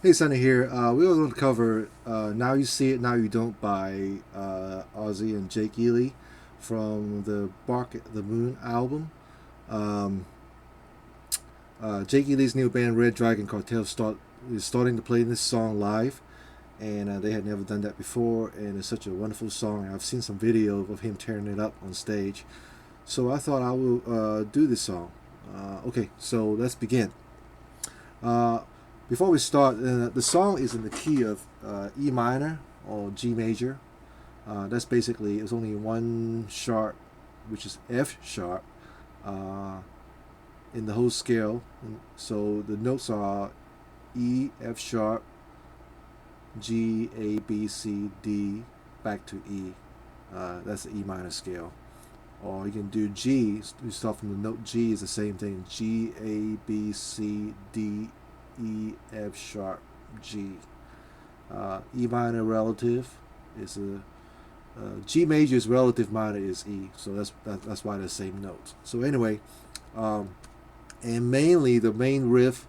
Hey, Sunny here. We are going to cover "Now You See It, Now You Don't" by Ozzy and Jake Ely from the Bark at the Moon album. Um, Jake Ely's new band Red Dragon Cartel is starting to play this song live, and they had never done that before, and it's such a wonderful song. I've seen some video of him tearing it up on stage, so I thought I will do this song. Okay, so let's begin. Before we start, the song is in the key of E minor or G major. That's basically, it's only one sharp, which is F sharp, in the whole scale. And so the notes are E, F sharp, G, A, B, C, D, back to E. That's the E minor scale. Or you can do G, you start from the note G, is the same thing. G, A, B, C, D, E, F sharp, G. E minor relative is G major is relative minor is E, so that's why they're the same notes. So anyway, and mainly the main riff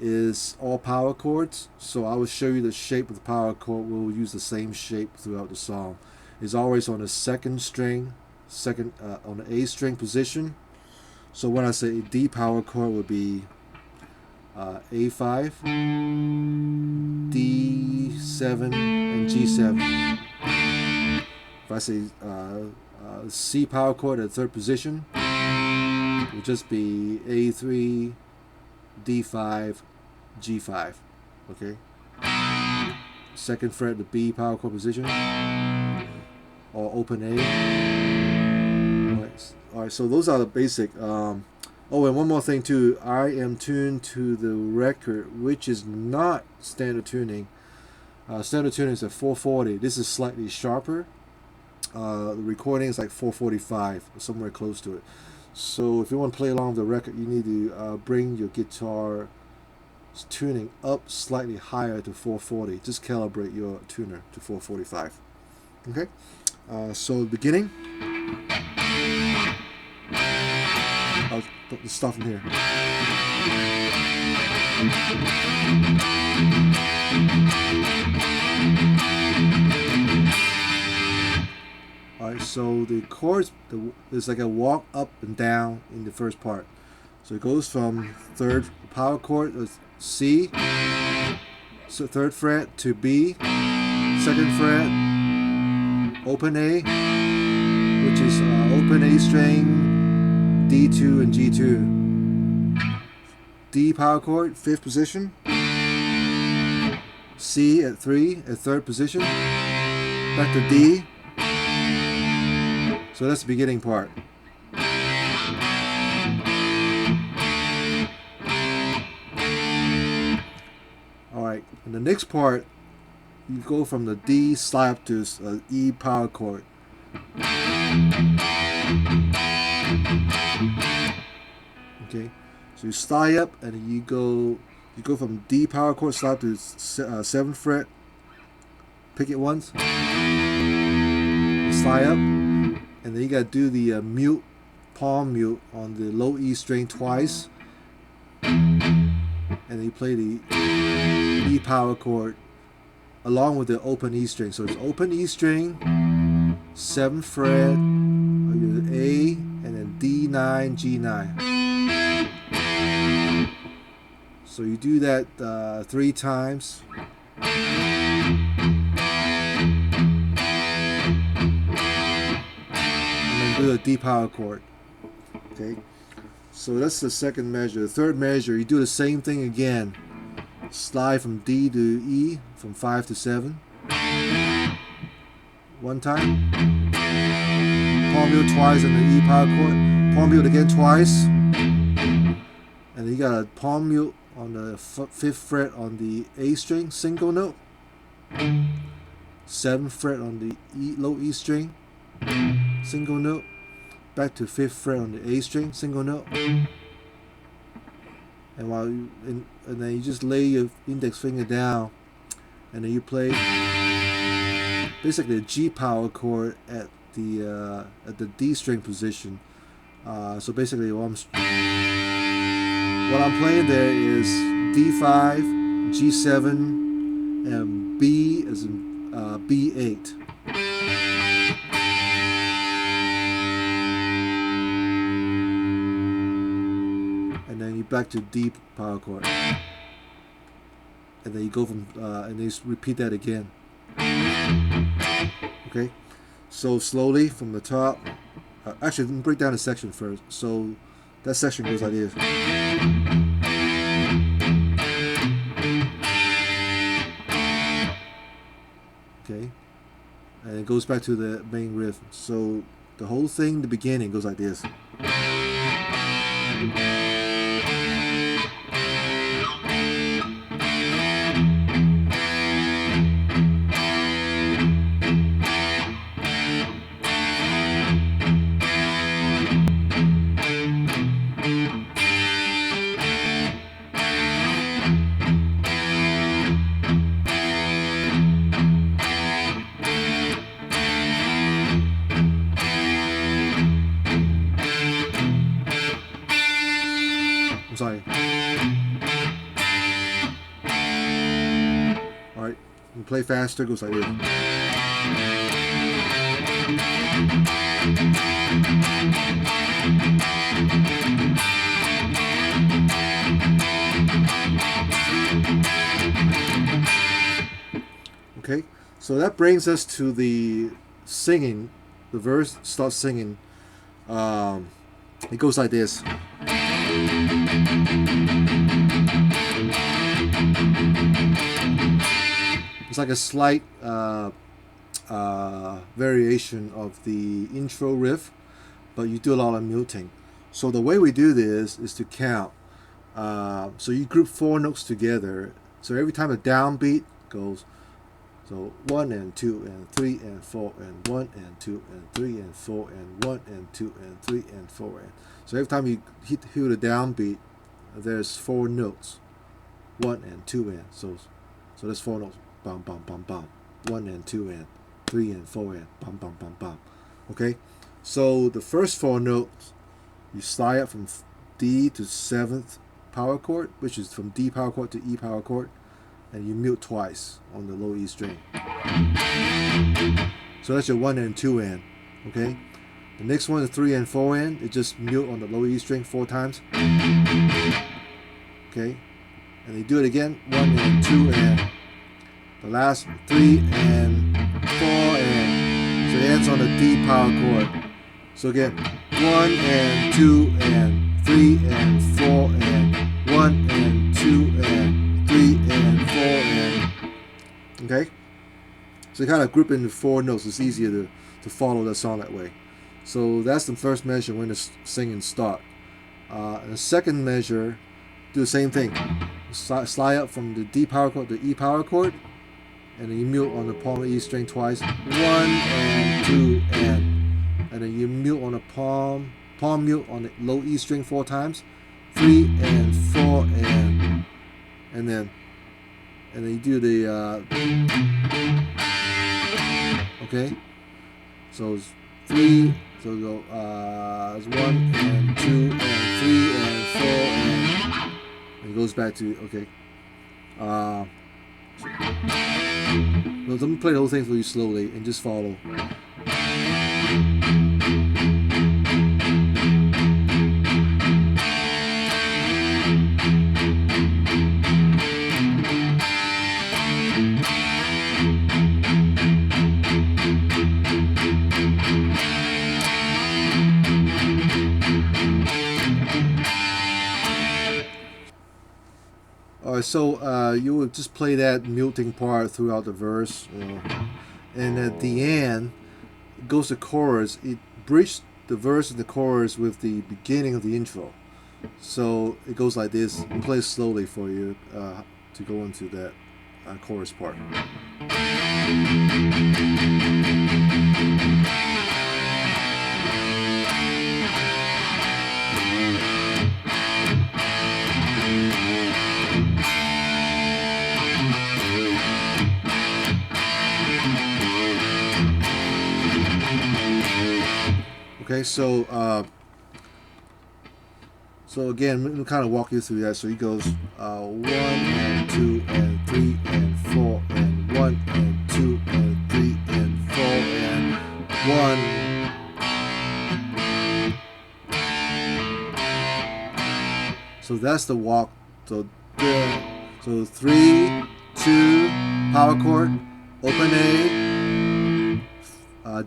is all power chords. So I will show you the shape of the power chord. We'll use the same shape throughout the song. It's always on the second string, on the A string position. So when I say D power chord would be A5, D7, and G7. If I say C power chord at third position, it would just be A3, D5, G5. Okay. Second fret, the B power chord position, or open A. Alright, so those are the basic. Oh, and one more thing too. I am tuned to the record, which is not standard tuning. Standard tuning is at 440. This is slightly sharper. The recording is like 445, or somewhere close to it. So if you want to play along with the record, you need to bring your guitar tuning up slightly higher to 440. Just calibrate your tuner to 445. Okay. So beginning. I'll put the stuff in here. Alright, so the chords, there's like a walk up and down in the first part. So it goes from third power chord, C, so third fret to B, second fret, open A, which is open A string, D2 and G2, D power chord, 5th position. C at 3 at 3rd position. Back to D. So that's the beginning part. Alright, in the next part, you go from the D slide up to E power chord. Okay, so you slide up and you go from D power chord, slide up to 7th fret, pick it once, slide up, and then you gotta do the mute, palm mute on the low E string twice, and then you play the E power chord along with the open E string. So it's open E string, 7th fret, A, and then D9, G9. So you do that 3 times. And then do a D power chord. Okay. So that's the second measure. The third measure, you do the same thing again. Slide from D to E, from 5 to 7. 1 time. Palm mute twice on the E power chord. Palm mute again twice. And then you got a palm mute on the 5th fret on the A string, single note. 7th fret on the low E string, single note. Back to 5th fret on the A string, single note. And and then you just lay your index finger down, and then you play basically a G power chord at the D string position. So basically, what I'm playing there is D5, G7, and B as in B8. And then you back to D power chord, and then you go from and then you repeat that again. Okay, so slowly from the top. Actually, let me break down the section first. So that section goes like this. Okay, and it goes back to the main riff. So the whole thing, the beginning goes like this. I'm sorry. Alright, you play faster, goes like this. Okay, so that brings us to the singing. The verse starts singing. It goes like this. It's like a slight variation of the intro riff, but you do a lot of muting. So the way we do this is to count. So you group 4 notes together. So every time a downbeat goes, so 1 and 2 and 3 and 4 and 1 and 2 and 3 and 4 and 1 and 2 and 3 and 4 and. So every time you hear the downbeat, there's 4 notes. 1 and 2 and. So that's 4 notes. Bum bum bum bum. 1 and 2 and 3 and 4 and bum bum bum bum. Okay? So the first 4 notes, you slide up from D to 7th power chord, which is from D power chord to E power chord, and you mute twice on the low E string. So that's your 1 and 2 and. Okay? The next one is 3 and 4 and. It just mute on the low E string 4 times. Okay? And you do it again, 1 and 2 and. The last 3 and 4 and. So it ends on the D power chord. So again, 1 and 2 and 3 and 4 and 1 and So they kind of group into 4 notes. It's easier to follow the song that way. So that's the first measure when the singing start. And the second measure, do the same thing. Slide up from the D power chord to E power chord, and then you mute on the palm of E string twice. 1 and 2 and then you mute on the palm mute on the low E string 4 times. 3 and 4 and then you do the okay. So it's 3. So go it's 1 and 2 and 3 and 4 and it goes back to okay. Let me play the whole thing for you slowly and just follow. Alright, so you would just play that muting part throughout the verse, and at the end, it goes to chorus. It bridges the verse and the chorus with the beginning of the intro. So it goes like this. I'll play slowly for you to go into that chorus part. Okay, so again, let me kind of walk you through that. So he goes 1 and 2 and 3 and 4 and 1 and 2 and 3 and 4 and 1. So that's the walk. So 3, 2, power chord, open A,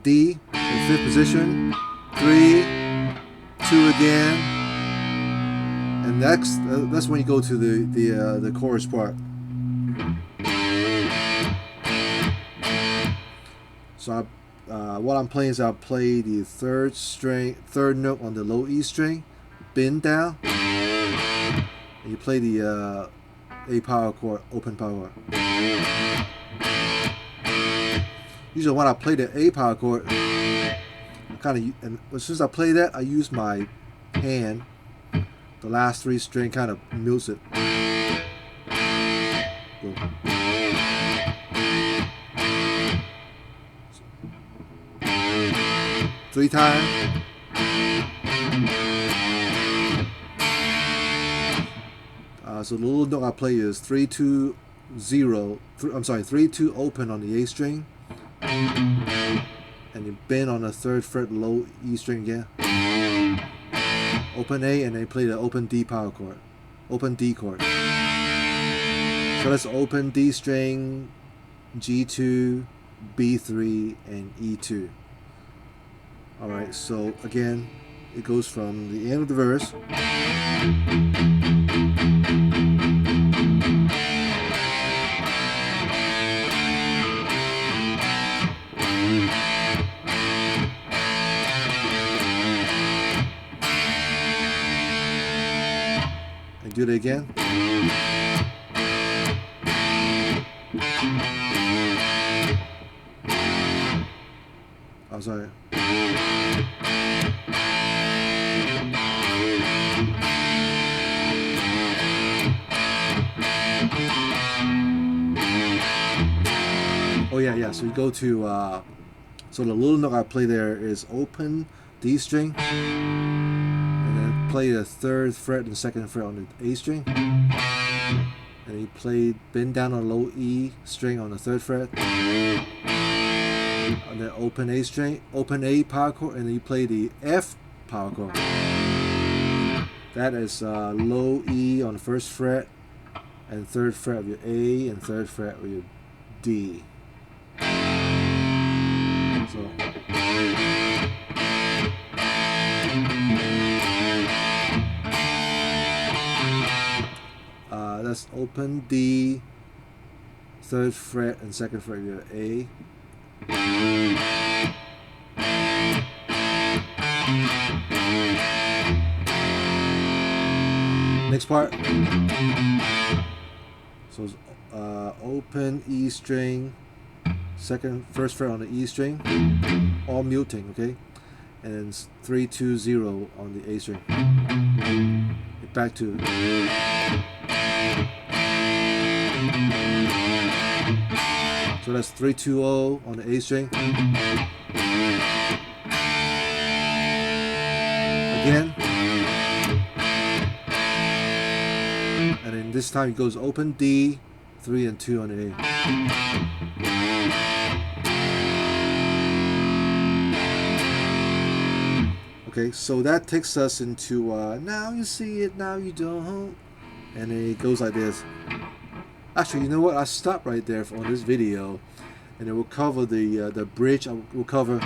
D in 5th position, 3, 2 again, and that's when you go to the chorus part. So what I'm playing is I'll play the third note on the low E string, bend down, and you play the A power chord, open power chord. Usually when I play the A power chord, and as soon as I play that, I use my hand. The last 3 string kind of mutes it. Go. 3 times. So the little note I play is 3 2 0. I'm sorry, 3 2 open on the A string, and you bend on the 3rd fret low E string again. Open A, and then play the open D power chord, open D chord. So that's open D string, G2, B3, and E2. Alright, so again, it goes from the end of the verse. And do it again. I'm sorry. Oh yeah. So you go to so the little note I play there is open D string, and then play the 3rd fret and 2nd fret on the A string, and you play bend down on low E string on the 3rd fret, and then open A string, open A power chord, and then you play the F power chord. That is low E on the 1st fret, and 3rd fret of your A, and 3rd fret of your D. So that's open D, 3rd fret and 2nd fret of your A, Next part. So it's open E string, first fret on the E string, all muting, okay, and then 3 2 0 on the A string. Back to. So that's 3 2 0 on the A string. Again. And then this time it goes open D, 3 and 2 on the A. Okay, so that takes us into now you see it, now you don't. And then it goes like this. Actually, you know what? I'll stop right there on this video, and it will cover the bridge. We'll cover.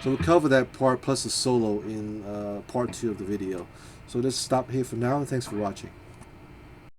So we'll cover that part plus the solo in part 2 of the video. So let's stop here for now, and thanks for watching.